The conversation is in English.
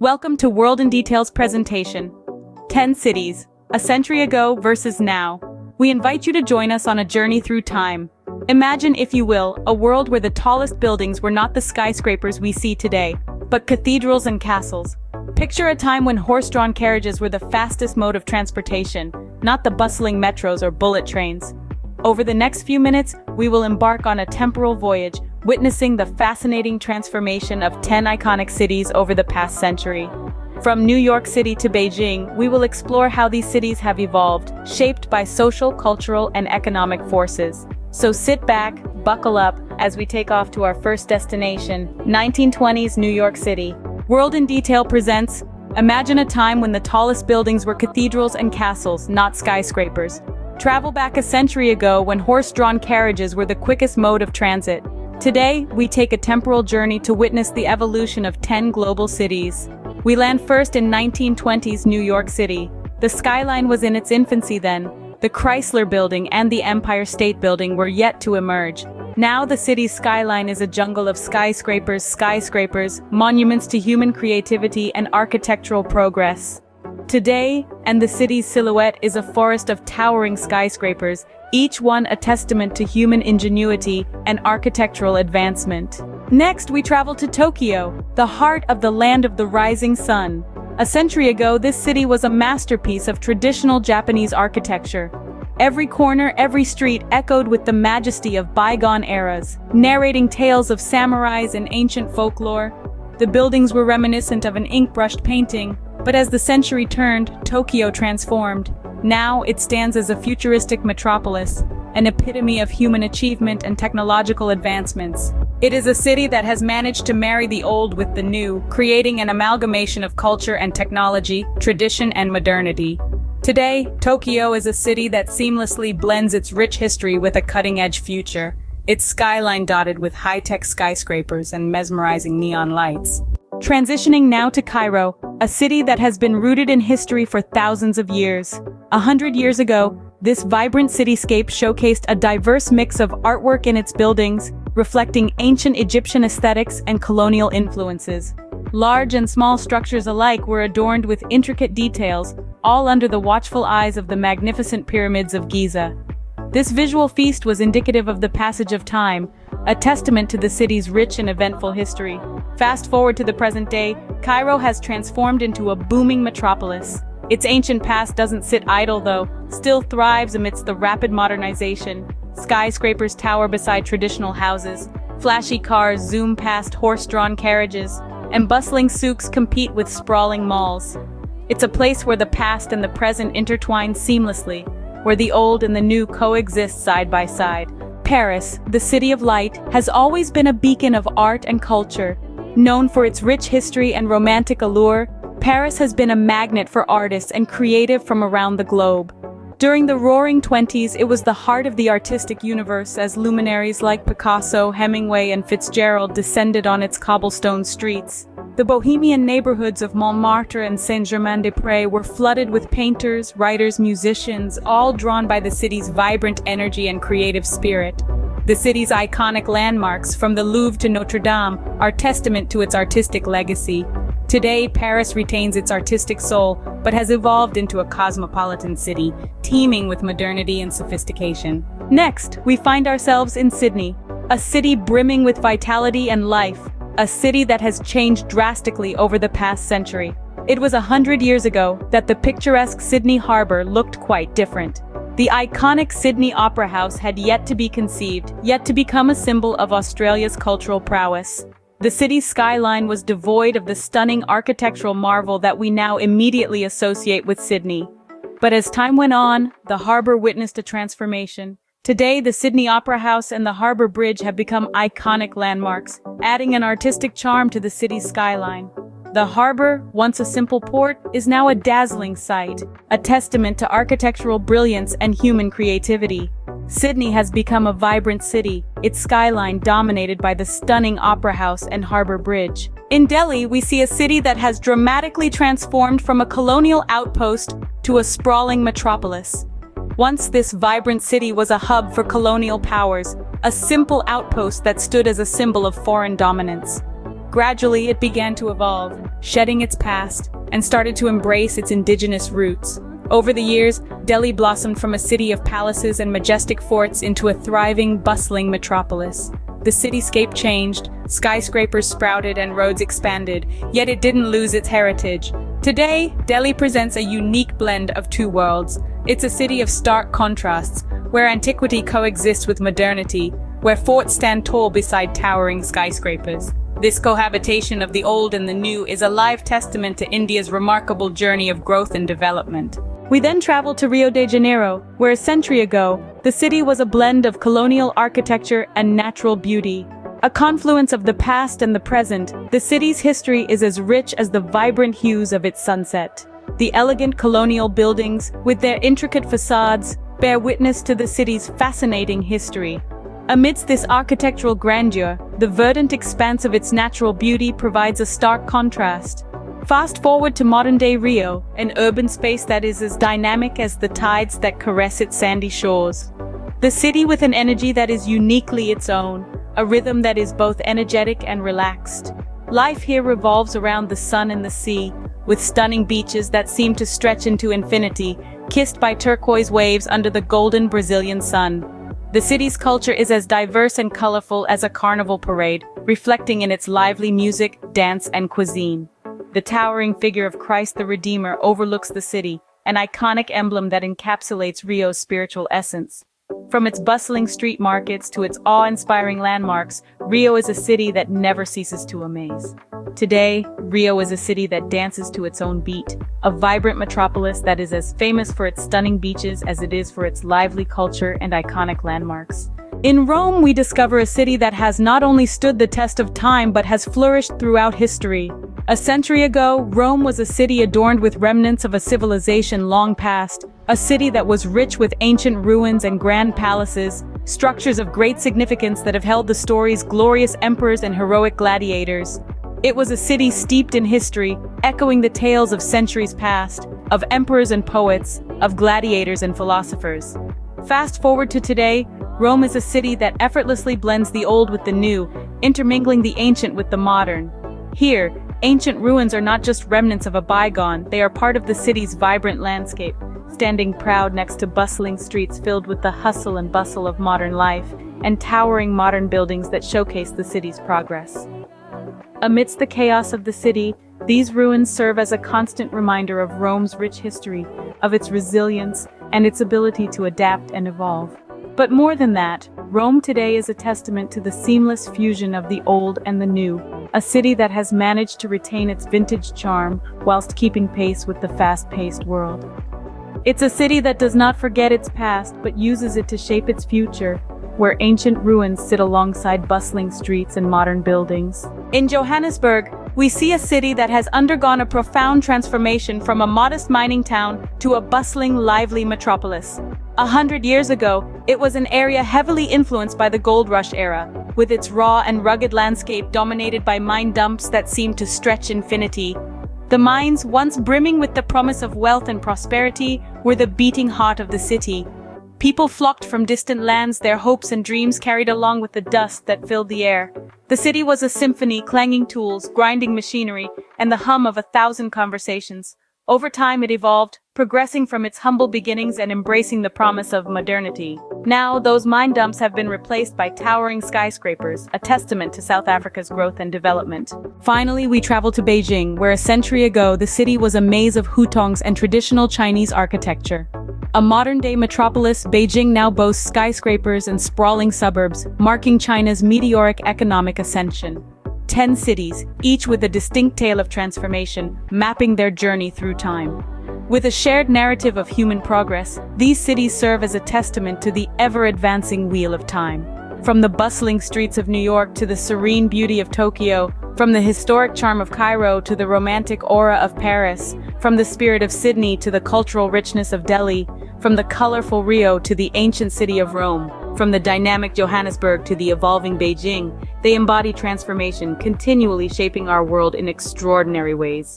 Welcome to World in Detail's presentation, 10 Cities, a Century Ago versus Now. We invite you to join us on a journey through time. Imagine, if you will, a world where the tallest buildings were not the skyscrapers we see today, but cathedrals and castles. Picture a time when horse-drawn carriages were the fastest mode of transportation, not the bustling metros or bullet trains. Over the next few minutes, we will embark on a temporal voyage, witnessing the fascinating transformation of 10 iconic cities over the past century. From New York City to Beijing, we will explore how these cities have evolved, shaped by social, cultural, and economic forces. So sit back, buckle up, as we take off to our first destination, 1920s New York City. World in Detail presents, imagine a time when the tallest buildings were cathedrals and castles, not skyscrapers. Travel back a century ago when horse-drawn carriages were the quickest mode of transit. Today, we take a temporal journey to witness the evolution of 10 global cities. We land first in 1920s New York City. The skyline was in its infancy then. The Chrysler Building and the Empire State Building were yet to emerge. Now the city's skyline is a jungle of skyscrapers, monuments to human creativity and architectural progress. Today, and the city's silhouette is a forest of towering skyscrapers, each one a testament to human ingenuity and architectural advancement. Next, we travel to Tokyo, the heart of the land of the rising sun. A century ago, this city was a masterpiece of traditional Japanese architecture. Every corner, every street echoed with the majesty of bygone eras, narrating tales of samurais and ancient folklore. The buildings were reminiscent of an ink-brushed painting, but as the century turned, Tokyo transformed. Now it stands as a futuristic metropolis, an epitome of human achievement and technological advancements. It is a city that has managed to marry the old with the new, creating an amalgamation of culture and technology, tradition and modernity. Today, Tokyo is a city that seamlessly blends its rich history with a cutting-edge future, its skyline dotted with high-tech skyscrapers and mesmerizing neon lights. Transitioning now to Cairo, a city that has been rooted in history for thousands of years. 100 years ago, this vibrant cityscape showcased a diverse mix of artwork in its buildings, reflecting ancient Egyptian aesthetics and colonial influences. Large and small structures alike were adorned with intricate details, all under the watchful eyes of the magnificent pyramids of Giza. This visual feast was indicative of the passage of time, a testament to the city's rich and eventful history. Fast forward to the present day, Cairo has transformed into a booming metropolis. Its ancient past doesn't sit idle though, still thrives amidst the rapid modernization. Skyscrapers tower beside traditional houses, flashy cars zoom past horse-drawn carriages, and bustling souks compete with sprawling malls. It's a place where the past and the present intertwine seamlessly, where the old and the new coexist side by side. Paris, the city of light, has always been a beacon of art and culture. Known for its rich history and romantic allure, Paris has been a magnet for artists and creative from around the globe. During the Roaring Twenties, it was the heart of the artistic universe as luminaries like Picasso, Hemingway, and Fitzgerald descended on its cobblestone streets. The bohemian neighborhoods of Montmartre and Saint-Germain-des-Prés were flooded with painters, writers, musicians, all drawn by the city's vibrant energy and creative spirit. The city's iconic landmarks, from the Louvre to Notre Dame, are testament to its artistic legacy. Today, Paris retains its artistic soul, but has evolved into a cosmopolitan city, teeming with modernity and sophistication. Next, we find ourselves in Sydney, a city brimming with vitality and life, a city that has changed drastically over the past century. It was 100 years ago that the picturesque Sydney Harbour looked quite different. The iconic Sydney Opera House had yet to be conceived, yet to become a symbol of Australia's cultural prowess. The city's skyline was devoid of the stunning architectural marvel that we now immediately associate with Sydney. But as time went on, the harbour witnessed a transformation. Today, the Sydney Opera House and the Harbour Bridge have become iconic landmarks, adding an artistic charm to the city's skyline. The harbour, once a simple port, is now a dazzling sight, a testament to architectural brilliance and human creativity. Sydney has become a vibrant city, its skyline dominated by the stunning Opera House and Harbour Bridge. In Delhi, we see a city that has dramatically transformed from a colonial outpost to a sprawling metropolis. Once this vibrant city was a hub for colonial powers, a simple outpost that stood as a symbol of foreign dominance. Gradually, it began to evolve, shedding its past, and started to embrace its indigenous roots. Over the years, Delhi blossomed from a city of palaces and majestic forts into a thriving, bustling metropolis. The cityscape changed, skyscrapers sprouted and roads expanded, yet it didn't lose its heritage. Today, Delhi presents a unique blend of two worlds. It's a city of stark contrasts, where antiquity coexists with modernity, where forts stand tall beside towering skyscrapers. This cohabitation of the old and the new is a live testament to India's remarkable journey of growth and development. We then traveled to Rio de Janeiro, where a century ago, the city was a blend of colonial architecture and natural beauty. A confluence of the past and the present, the city's history is as rich as the vibrant hues of its sunset. The elegant colonial buildings, with their intricate facades, bear witness to the city's fascinating history. Amidst this architectural grandeur, the verdant expanse of its natural beauty provides a stark contrast. Fast forward to modern-day Rio, an urban space that is as dynamic as the tides that caress its sandy shores. The city with an energy that is uniquely its own, a rhythm that is both energetic and relaxed. Life here revolves around the sun and the sea, with stunning beaches that seem to stretch into infinity, kissed by turquoise waves under the golden Brazilian sun. The city's culture is as diverse and colorful as a carnival parade, reflecting in its lively music, dance, and cuisine. The towering figure of Christ the Redeemer overlooks the city, an iconic emblem that encapsulates Rio's spiritual essence. From its bustling street markets to its awe-inspiring landmarks, Rio is a city that never ceases to amaze. Today, Rio is a city that dances to its own beat, a vibrant metropolis that is as famous for its stunning beaches as it is for its lively culture and iconic landmarks. In Rome, we discover a city that has not only stood the test of time but has flourished throughout history. A century ago, Rome was a city adorned with remnants of a civilization long past, a city that was rich with ancient ruins and grand palaces, structures of great significance that have held the stories glorious emperors and heroic gladiators. It was a city steeped in history, echoing the tales of centuries past, of emperors and poets, of gladiators and philosophers. Fast forward to today, Rome is a city that effortlessly blends the old with the new, intermingling the ancient with the modern. Here, ancient ruins are not just remnants of a bygone, they are part of the city's vibrant landscape, standing proud next to bustling streets filled with the hustle and bustle of modern life, and towering modern buildings that showcase the city's progress. Amidst the chaos of the city, these ruins serve as a constant reminder of Rome's rich history, of its resilience, and its ability to adapt and evolve. But more than that, Rome today is a testament to the seamless fusion of the old and the new, a city that has managed to retain its vintage charm whilst keeping pace with the fast-paced world. It's a city that does not forget its past but uses it to shape its future, where ancient ruins sit alongside bustling streets and modern buildings. In Johannesburg, we see a city that has undergone a profound transformation from a modest mining town to a bustling, lively metropolis. 100 years ago, it was an area heavily influenced by the gold rush era, with its raw and rugged landscape dominated by mine dumps that seemed to stretch infinity. The mines, once brimming with the promise of wealth and prosperity, were the beating heart of the city. People flocked from distant lands, their hopes and dreams carried along with the dust that filled the air. The city was a symphony, clanging tools, grinding machinery, and the hum of 1,000 conversations. Over time it evolved, progressing from its humble beginnings and embracing the promise of modernity. Now, those mine dumps have been replaced by towering skyscrapers, a testament to South Africa's growth and development. Finally, we travel to Beijing, where a century ago the city was a maze of hutongs and traditional Chinese architecture. A modern-day metropolis, Beijing now boasts skyscrapers and sprawling suburbs, marking China's meteoric economic ascension. 10 cities, each with a distinct tale of transformation, mapping their journey through time. With a shared narrative of human progress, these cities serve as a testament to the ever-advancing wheel of time. From the bustling streets of New York to the serene beauty of Tokyo, from the historic charm of Cairo to the romantic aura of Paris, from the spirit of Sydney to the cultural richness of Delhi, from the colorful Rio to the ancient city of Rome, from the dynamic Johannesburg to the evolving Beijing, they embody transformation, continually shaping our world in extraordinary ways.